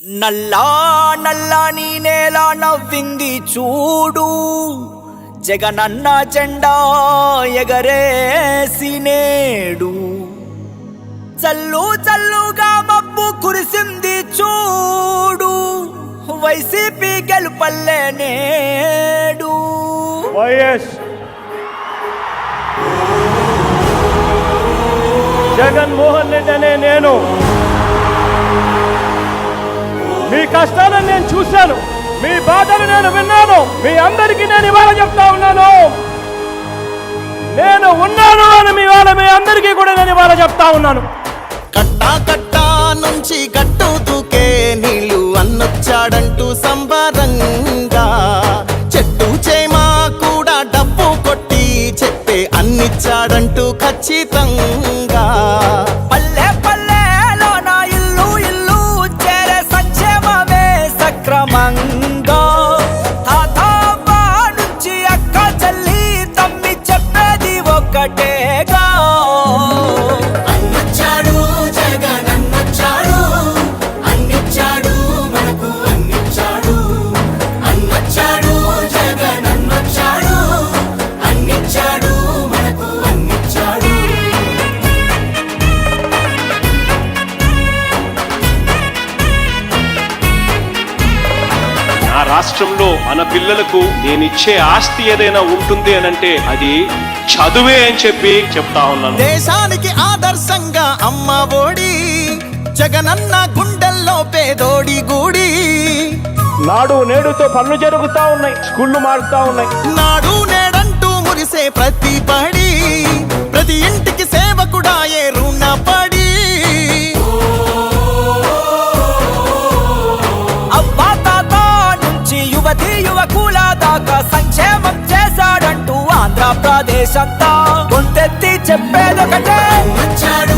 నల్లా నల్లని నేల నవ్వింది చూడు, జగనన్న జెండా ఎగరేసి నేడు. చల్లు చల్లుగా మబ్బు కురిసింది చూడు, వైసీపీ గెలుపల్లే నేడు. వైఎస్ జగన్మోహన్ రెడ్డి అనే నేను మీ కష్టాలను నేను చూశాను, మీ బాధలు నేను విన్నాను. మీ అందరికీ నేను ఇవాళ చెప్తా ఉన్నాను, నేను ఉన్నాను అని మీ అందరికీ కూడా నేను ఇవాళ చెప్తా ఉన్నాను. కట్టా కట్టా నుంచి గట్టు దూకే నీళ్ళు అన్నొచ్చాడంటూ సంబరంగా, చెట్టు చేమా కూడా డబ్బు కొట్టి చెప్పే అన్నిచ్చాడంటూ ఖచ్చితంగా. పల్లె పల్లెలో నా ఇల్లు ఇల్లు చేరే సంక్షేమమే సక్రమంగా. తాతవ్వ నుంచి అక్క చెల్లి తమ్మి చెప్పేది ఒక్కటేగా, అన్నొచ్చాడు జగన్ అన్నొచ్చాడు, అన్నిచ్చాడు మనకు అన్నిచ్చాడు. అన్నొచ్చాడు జగన్ అన్నొచ్చాడు, అన్నిచ్చాడు మనకు అన్నిచ్చాడు. నా రాష్ట్రంలో మన పిల్లలకు నేనిచ్చే ఆస్తి ఏదైనా ఉంటుంది అనంటే అది చదువే అని చెప్పి చెప్తా ఉన్నాను. దేశానికి ఆదర్శంగా అమ్మ ఒడి, జగనన్న గుండెల్లో పేదోడి గుడి. నాడు నేడుతో పనులు జరుగుతా ఉన్నాయి, స్కూళ్ళు మారుతా ఉన్నాయి. నాడు నేడంటూ మురిసే ప్రతి పడి, ప్రతి ఇంటికి సేవకుడా ఏ రుణపడి. అవ్వా తాత నుంచి యువతి యువకుల దాకా సంక్షేమం చేశాడంటూ ఆంధ్రప్రదేశ్ అంతా గొంతెత్తి చెప్పేదొకటే. అన్నొచ్చాడు